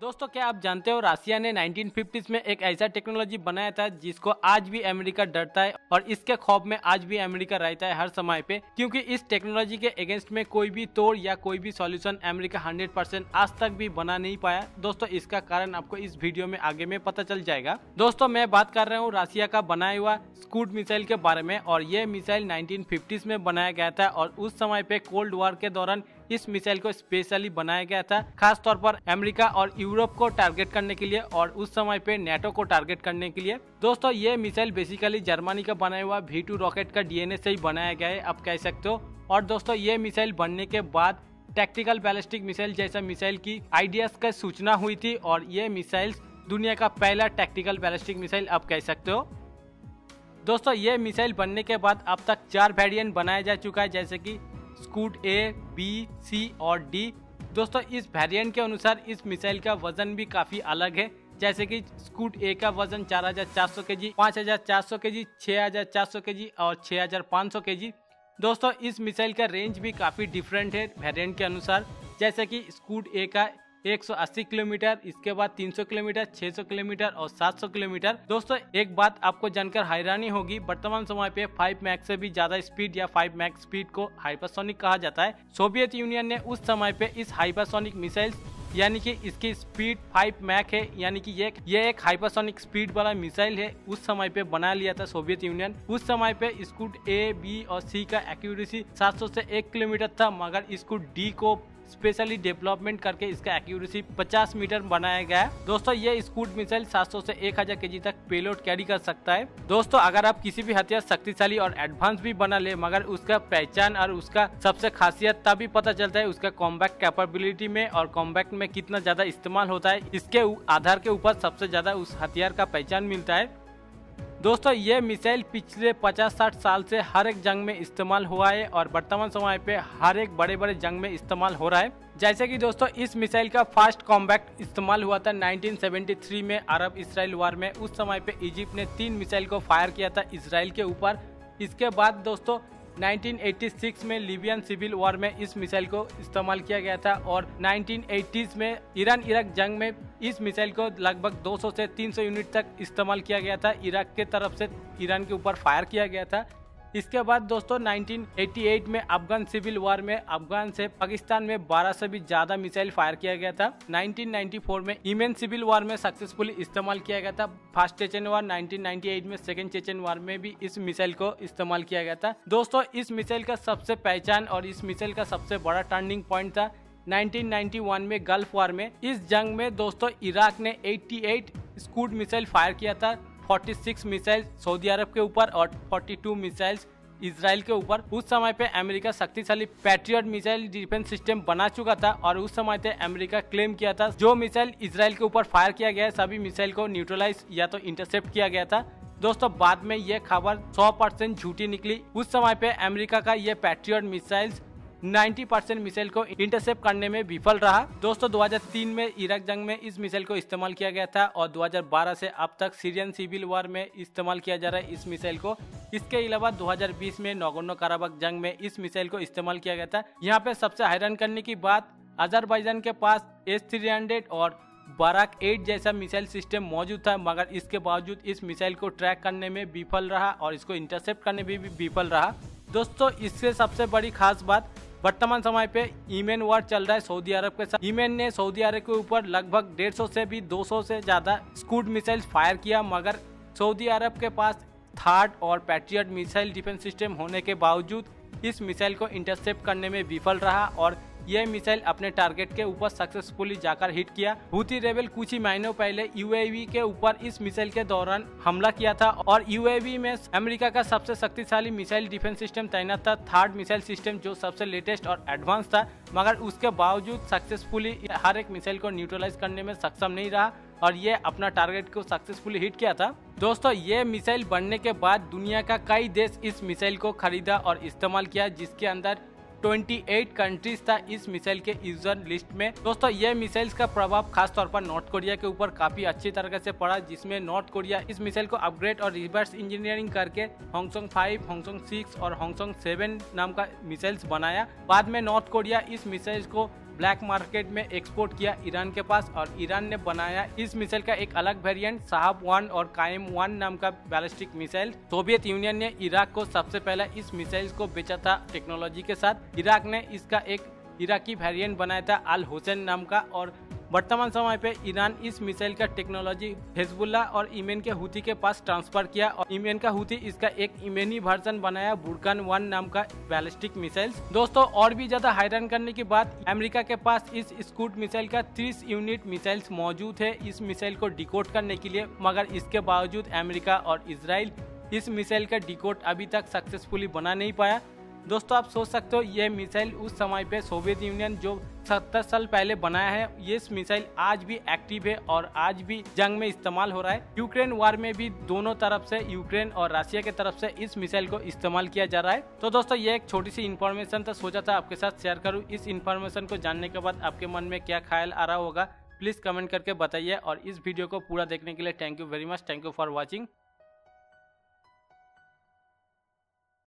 दोस्तों, क्या आप जानते हो रशिया ने 1950s में एक ऐसा टेक्नोलॉजी बनाया था जिसको आज भी अमेरिका डरता है और इसके खौफ में आज भी अमेरिका रहता है हर समय पे, क्योंकि इस टेक्नोलॉजी के अगेंस्ट में कोई भी तोड़ या कोई भी सॉल्यूशन अमेरिका 100% आज तक भी बना नहीं पाया। दोस्तों, इसका कारण आपको इस वीडियो में आगे में पता चल जाएगा। दोस्तों, मैं बात कर रहा हूँ रशिया का बनाया हुआ स्कूड मिसाइल के बारे में, और ये मिसाइल 1950s में बनाया गया था और उस समय पे कोल्ड वॉर के दौरान इस मिसाइल को स्पेशली बनाया गया था, खास तौर पर अमेरिका और यूरोप को टारगेट करने के लिए और उस समय पे नेटो को टारगेट करने के लिए। दोस्तों, ये मिसाइल बेसिकली जर्मनी का बनाया हुआ V2 रॉकेट का डीएनए से ही बनाया गया है, आप कह सकते हो। और दोस्तों, ये मिसाइल बनने के बाद टैक्टिकल बैलिस्टिक मिसाइल जैसा मिसाइल की आइडियाज का सूचना हुई थी और ये मिसाइल दुनिया का पहला टैक्टिकल बैलिस्टिक मिसाइल आप कह सकते हो। दोस्तों, ये मिसाइल बनने के बाद अब तक 4 वेरिएंट बनाया जा चुका है, जैसे कि स्कूड A, B, C और D। दोस्तों, इस वेरिएंट के अनुसार इस मिसाइल का वजन भी काफी अलग है, जैसे कि स्कूड A का वजन 4400 kg, 5400 kg, 6400 kg और 6500 kg। दोस्तों, इस मिसाइल का रेंज भी काफी डिफरेंट है वेरिएंट के अनुसार, जैसे कि स्कूड A का 180 किलोमीटर, इसके बाद 300 किलोमीटर, 600 किलोमीटर और 700 किलोमीटर। दोस्तों, एक बात आपको जानकर हैरानी होगी, वर्तमान समय पे 5 मैक से भी ज्यादा स्पीड या 5 मैक स्पीड को हाइपरसोनिक कहा जाता है। सोवियत यूनियन ने उस समय पे इस हाइपरसोनिक मिसाइल यानी कि इसकी स्पीड 5 मैक है, यानी कि ये एक हाइपरसोनिक स्पीड वाला मिसाइल है, उस समय पे बना लिया था सोवियत यूनियन। उस समय पे स्कूड A, B और C का एक्यूरेसी 700 से 1 किलोमीटर था, मगर स्कूड D को स्पेशली डेवलपमेंट करके इसका एक्यूरेसी 50 मीटर बनाया गया है। दोस्तों, ये स्कूड मिसाइल 700 से 1000 kg तक पेलोड कैरी कर सकता है। दोस्तों, अगर आप किसी भी हथियार शक्तिशाली और एडवांस भी बना ले, मगर उसका पहचान और उसका सबसे खासियत तभी पता चलता है उसका कॉम्बैक्ट कैपेबिलिटी में और कॉम्बैक्ट में कितना ज्यादा इस्तेमाल होता है, इसके आधार के ऊपर सबसे ज्यादा उस हथियार का पहचान मिलता है। दोस्तों, ये मिसाइल पिछले 50-60 साल से हर एक जंग में इस्तेमाल हुआ है और वर्तमान समय पे हर एक बड़े बड़े जंग में इस्तेमाल हो रहा है। जैसे कि दोस्तों, इस मिसाइल का फर्स्ट कॉम्बैक्ट इस्तेमाल हुआ था 1973 में अरब इसराइल वार में। उस समय पे इजिप्ट ने 3 मिसाइल को फायर किया था इसराइल के ऊपर। इसके बाद दोस्तों 1986 में लीबियन सिविल वॉर में इस मिसाइल को इस्तेमाल किया गया था और 1980s में ईरान इराक जंग में इस मिसाइल को लगभग 200 से 300 यूनिट तक इस्तेमाल किया गया था। इराक के तरफ से ईरान के ऊपर फायर किया गया था। इसके बाद दोस्तों 1988 में अफगान सिविल वॉर में अफगान से पाकिस्तान में 12 से भी ज्यादा मिसाइल फायर किया गया था। 1994 में यमन सिविल वॉर में सक्सेसफुली इस्तेमाल किया गया था। फर्स्ट चेचन वॉर, 1998 में सेकेंड चेचन वॉर में भी इस मिसाइल को इस्तेमाल किया गया था। दोस्तों, इस मिसाइल का सबसे पहचान और इस मिसाइल का सबसे बड़ा टर्निंग पॉइंट था 1991 में गल्फ वॉर में। इस जंग में दोस्तों इराक ने 88 स्कूड मिसाइल फायर किया था, 46 मिसाइल सऊदी अरब के ऊपर और 42 मिसाइल्स इजराइल के ऊपर। उस समय पे अमेरिका शक्तिशाली पैट्रियट मिसाइल डिफेंस सिस्टम बना चुका था और उस समय पे अमेरिका क्लेम किया था जो मिसाइल इजराइल के ऊपर फायर किया गया है सभी मिसाइल को न्यूट्रलाइज या तो इंटरसेप्ट किया गया था। दोस्तों, बाद में ये खबर 100% झूठी निकली। उस समय पे अमेरिका का ये पैट्रियट मिसाइल्स 90% मिसाइल को इंटरसेप्ट करने में विफल रहा। दोस्तों, 2003 में इराक जंग में इस मिसाइल को इस्तेमाल किया गया था और 2012 से अब तक सीरियन सिविल वॉर में इस्तेमाल किया जा रहा है इस मिसाइल को। इसके अलावा 2020 में नगोर्नो काराबाख जंग में इस मिसाइल को इस्तेमाल किया गया था। यहाँ पे सबसे हैरान करने की बात, अजरबैजान के पास S-300 और बाराक 8 जैसा मिसाइल सिस्टम मौजूद था, मगर इसके बावजूद इस मिसाइल को ट्रैक करने में विफल रहा और इसको इंटरसेप्ट करने में भी विफल रहा। दोस्तों, इससे सबसे बड़ी खास बात, वर्तमान समय पे यमन वॉर चल रहा है सऊदी अरब के साथ। यमन ने सऊदी अरब के ऊपर लगभग 150 से भी 200 से ज्यादा स्कूड मिसाइल फायर किया, मगर सऊदी अरब के पास थर्ड और पैट्रियट मिसाइल डिफेंस सिस्टम होने के बावजूद इस मिसाइल को इंटरसेप्ट करने में विफल रहा और यह मिसाइल अपने टारगेट के ऊपर सक्सेसफुली जाकर हिट किया। हूथी रेबल कुछ ही महीनों पहले यूएवी के ऊपर इस मिसाइल के दौरान हमला किया था और यूएवी में अमेरिका का सबसे शक्तिशाली मिसाइल डिफेंस सिस्टम तैनात था, थर्ड मिसाइल सिस्टम जो सबसे लेटेस्ट और एडवांस था, मगर उसके बावजूद सक्सेसफुली हर एक मिसाइल को न्यूट्रलाइज करने में सक्षम नहीं रहा और ये अपना टारगेट को सक्सेसफुली हिट किया था। दोस्तों, ये मिसाइल बनने के बाद दुनिया का कई देश इस मिसाइल को खरीदा और इस्तेमाल किया, जिसके अंदर 28 कंट्रीज था इस मिसाइल के यूजर लिस्ट में। दोस्तों ये मिसाइल्स का प्रभाव खास तौर पर नॉर्थ कोरिया के ऊपर काफी अच्छी तरीके से पड़ा, जिसमें नॉर्थ कोरिया इस मिसाइल को अपग्रेड और रिवर्स इंजीनियरिंग करके होंगसोंग 5, होंगसोंग 6 और होंगसोंग 7 नाम का मिसाइल्स बनाया। बाद में नॉर्थ कोरिया इस मिसाइल्स को ब्लैक मार्केट में एक्सपोर्ट किया ईरान के पास, और ईरान ने बनाया इस मिसाइल का एक अलग वेरिएंट साहब 1 और कायम 1 नाम का बैलिस्टिक मिसाइल। सोवियत यूनियन ने इराक को सबसे पहले इस मिसाइल को बेचा था टेक्नोलॉजी के साथ। इराक ने इसका एक इराकी वेरिएंट बनाया था अल हुसैन नाम का, और वर्तमान समय पे ईरान इस मिसाइल का टेक्नोलॉजी हिजबुल्लाह और यमन के हुती के पास ट्रांसफर किया, और यमन का हुती इसका एक यमनी वर्जन बनाया बुरकान 1 नाम का बैलिस्टिक मिसाइल। दोस्तों और भी ज्यादा हैरान करने की बात, अमेरिका के पास इस स्कूट मिसाइल का 30 यूनिट मिसाइल्स मौजूद है इस मिसाइल को डिकोड करने के लिए, मगर इसके बावजूद अमेरिका और इजराइल इस मिसाइल का डिकोड अभी तक सक्सेसफुली बना नहीं पाया। दोस्तों आप सोच सकते हो ये मिसाइल उस समय पे सोवियत यूनियन जो 70 साल पहले बनाया है, ये मिसाइल आज भी एक्टिव है और आज भी जंग में इस्तेमाल हो रहा है। यूक्रेन वार में भी दोनों तरफ से, यूक्रेन और रशिया के तरफ से इस मिसाइल को इस्तेमाल किया जा रहा है। तो दोस्तों ये एक छोटी सी इन्फॉर्मेशन था, सोचा था आपके साथ शेयर करूँ। इस इन्फॉर्मेशन को जानने के बाद आपके मन में क्या ख्याल आ रहा होगा प्लीज कमेंट करके बताइए, और इस वीडियो को पूरा देखने के लिए thank you very much. Thank you for watching.